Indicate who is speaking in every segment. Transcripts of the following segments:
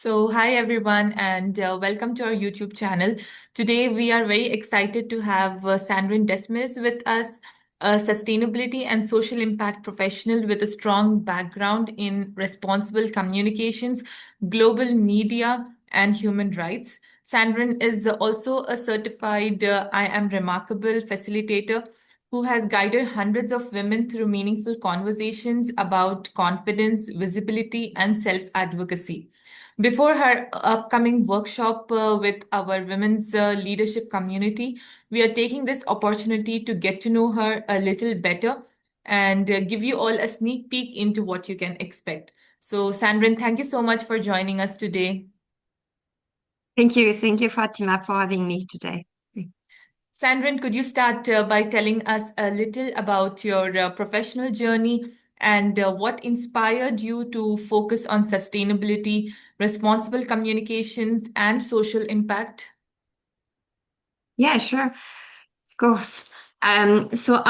Speaker 1: So, hi everyone, and welcome to our YouTube channel. Today, we are very excited to have Sandrine Desmares with us, a sustainability and social impact professional with a strong background in responsible communications, global media, and human rights. Sandrine is also a certified I Am Remarkable facilitator who has guided hundreds of women through meaningful conversations about confidence, visibility, and self advocacy. Before her upcoming workshop with our women's leadership community, we are taking this opportunity to get to know her a little better and give you all a sneak peek into what you can expect. So, Sandrine, thank you so much for joining us today.
Speaker 2: Thank you. Thank you, Fatima, for having me today.
Speaker 1: Sandrine, could you start by telling us a little about your professional journey and what inspired you to focus on sustainability, responsible communications, and social impact?
Speaker 2: Yeah, sure. Of course. So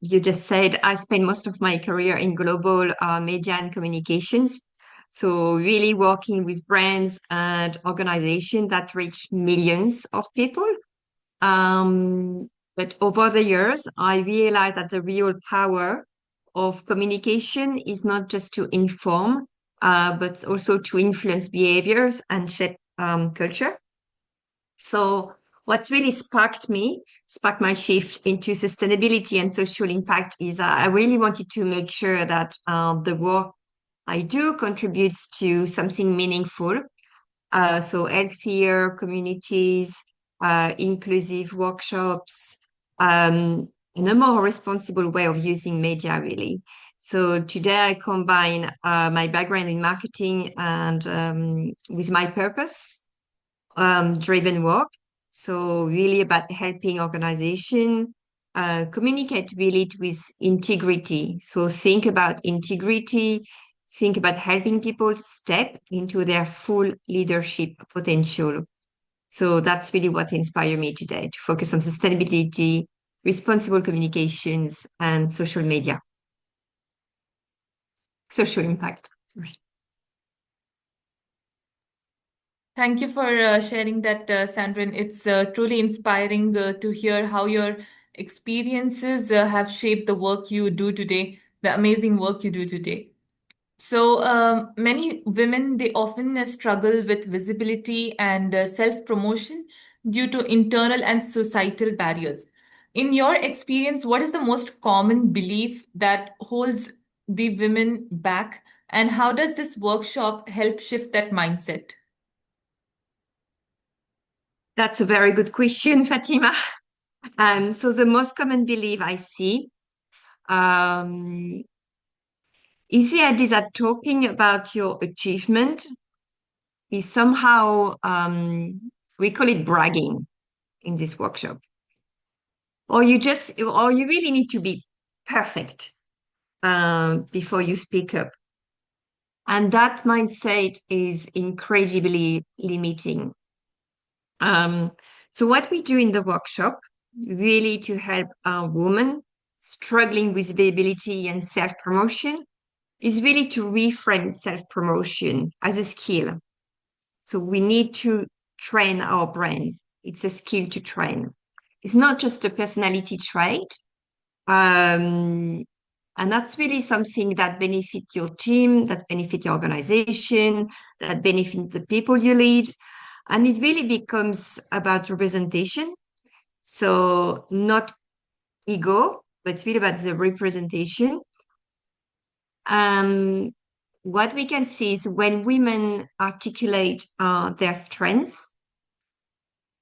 Speaker 2: you just said, I spent most of my career in global media and communications. So really working with brands and organizations that reach millions of people. But over the years, I realized that the real power of communication is not just to inform, but also to influence behaviors and shape culture. So what's really sparked my shift into sustainability and social impact is I really wanted to make sure that the work I do contributes to something meaningful. So healthier communities, inclusive workshops, and a more responsible way of using media, really. So today I combine my background in marketing and with my purpose driven work. So really about helping organization communicate really with integrity. So think about integrity, think about helping people step into their full leadership potential. So that's really what inspired me today to focus on sustainability, responsible communications, and social media, social impact. Right.
Speaker 1: Thank you for sharing that, Sandrine. It's truly inspiring to hear how your experiences have shaped the work you do today, the amazing work you do today. So, many women, they often struggle with visibility and self-promotion due to internal and societal barriers. In your experience, what is the most common belief that holds the women back, and how does this workshop help shift that mindset?
Speaker 2: That's a very good question, Fatima. So the most common belief I see um, is the idea that talking about your achievement is somehow, we call it bragging in this workshop, or you really need to be perfect before you speak up. And that mindset is incredibly limiting. Um, so what we do in the workshop, really to help women struggling with visibility and self-promotion, is really to reframe self-promotion as a skill. So we need to train our brain. It's a skill to train. It's not just a personality trait. Um, and that's really something that benefits your team, that benefits your organization, that benefits the people you lead. And it really becomes about representation. So not ego, but really about the representation. And what we can see is when women articulate their strength,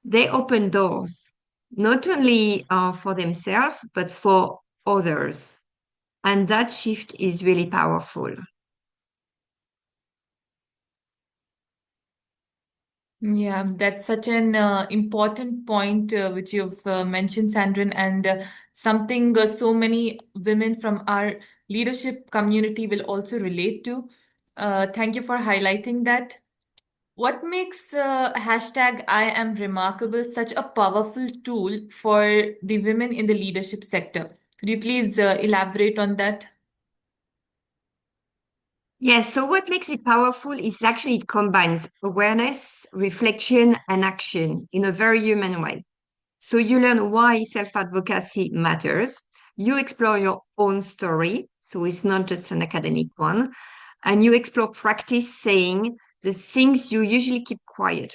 Speaker 2: they open doors, not only for themselves, but for others. And that shift is really powerful.
Speaker 1: Yeah, that's such an important point which you've mentioned, Sandrine, and something so many women from our leadership community will also relate to. Thank you for highlighting that. What makes hashtag I am remarkable such a powerful tool for the women in the leadership sector? Could you please elaborate on that?
Speaker 2: Yes, so what makes it powerful is actually it combines awareness, reflection, and action in a very human way. So you learn why self-advocacy matters. You explore your own story. So it's not just an academic one. And you explore practice saying the things you usually keep quiet.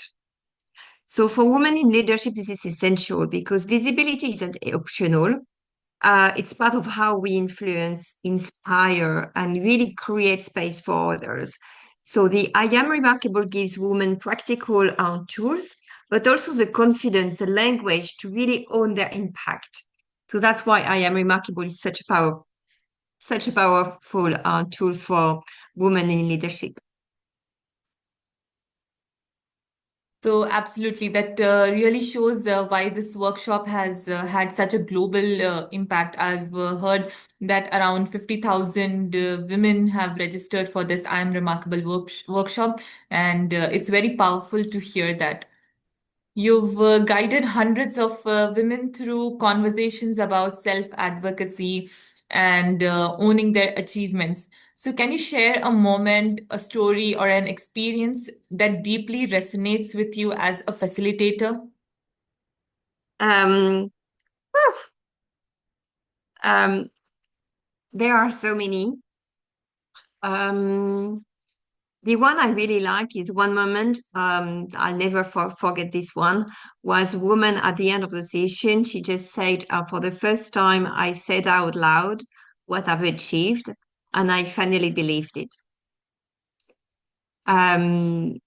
Speaker 2: So for women in leadership, this is essential because visibility isn't optional. It's part of how we influence, inspire, and really create space for others. So the I Am Remarkable gives women practical tools, but also the confidence, the language to really own their impact. So that's why I Am Remarkable is such a powerful tool for women in leadership.
Speaker 1: So, absolutely, that really shows why this workshop has had such a global impact. I've heard that around 50,000 women have registered for this I Am Remarkable workshop, and it's very powerful to hear that. You've guided hundreds of women through conversations about self-advocacy and owning their achievements. So, can you share a moment, a story, or an experience that deeply resonates with you as a facilitator?
Speaker 2: Um, um, there are so many. Um, The one I really like is one moment, I'll never forget this one, was a woman at the end of the session. She just said, for the first time, I said out loud what I've achieved, and I finally believed it. Um,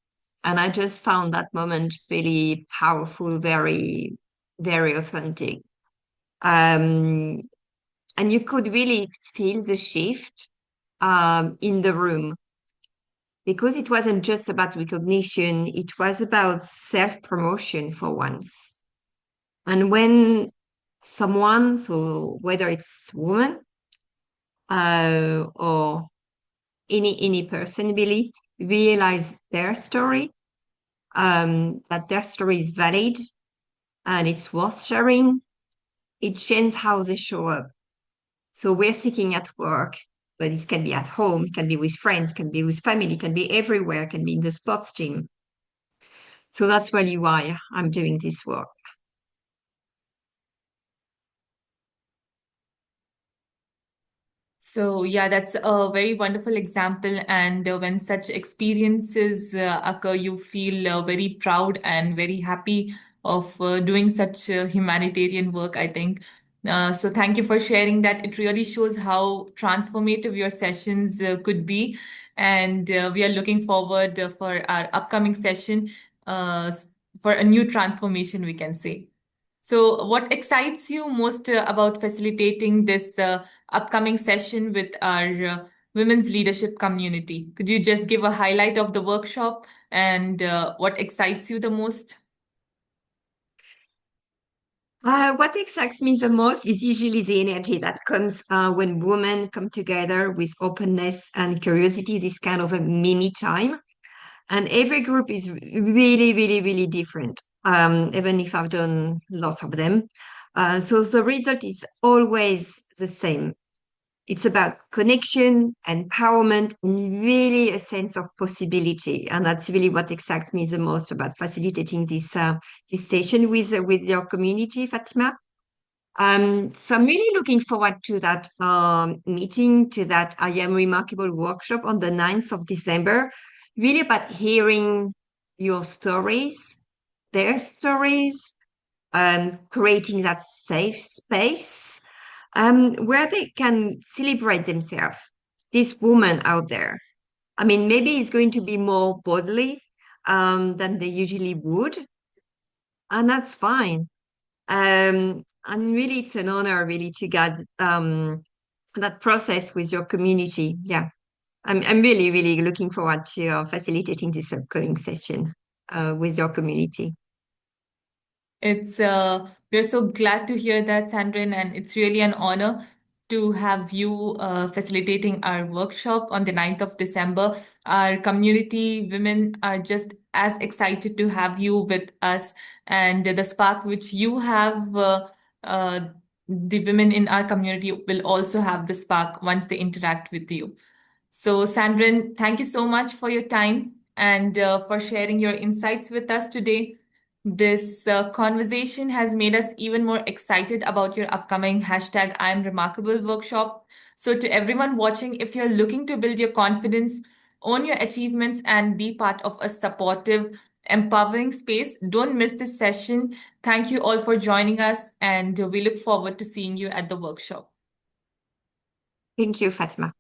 Speaker 2: and I just found that moment really powerful, very, very authentic. Um, and you could really feel the shift in the room because it wasn't just about recognition, it was about self-promotion for once. And when someone, so whether it's woman or any person really, realize their story, that their story is valid and it's worth sharing, it changes how they show up. So we're seeking at work, but it can be at home, it can be with friends, it can be with family, it can be everywhere, it can be in the sports team. So that's really why I'm doing this work.
Speaker 1: So, yeah, that's a very wonderful example. And when such experiences occur, you feel very proud and very happy of doing such humanitarian work, I think. So, thank you for sharing that. It really shows how transformative your sessions could be. And we are looking forward for our upcoming session for a new transformation, we can say. So, what excites you most about facilitating this upcoming session with our women's leadership community? Could you just give a highlight of the workshop and what excites you the most?
Speaker 2: What excites me the most is usually the energy that comes when women come together with openness and curiosity, this kind of a mini time. And every group is really, really, really different, even if I've done lots of them. So the result is always the same. It's about connection, empowerment, and really a sense of possibility. And that's really what excites me the most about facilitating this session with your community, Fatima. So I'm really looking forward to that meeting, to that I Am Remarkable workshop on the 9th of December, really about hearing your stories, their stories, creating that safe space where they can celebrate themselves. This woman out there. I mean, maybe it's going to be more boldly than they usually would, and that's fine. And really, it's an honor really to get that process with your community. Yeah, I'm really, really looking forward to facilitating this upcoming session with your community.
Speaker 1: It's we're so glad to hear that, Sandrine, and it's really an honor to have you facilitating our workshop on the 9th of December. Our community women are just as excited to have you with us, and the spark which you have, uh, the women in our community will also have the spark once they interact with you. So, Sandrine, thank you so much for your time and for sharing your insights with us today. This conversation has made us even more excited about your upcoming hashtag I am remarkable workshop. So, to everyone watching, if you're looking to build your confidence, own your achievements, and be part of a supportive, empowering space, don't miss this session. Thank you all for joining us, and we look forward to seeing you at the workshop.
Speaker 2: Thank you, Fatima.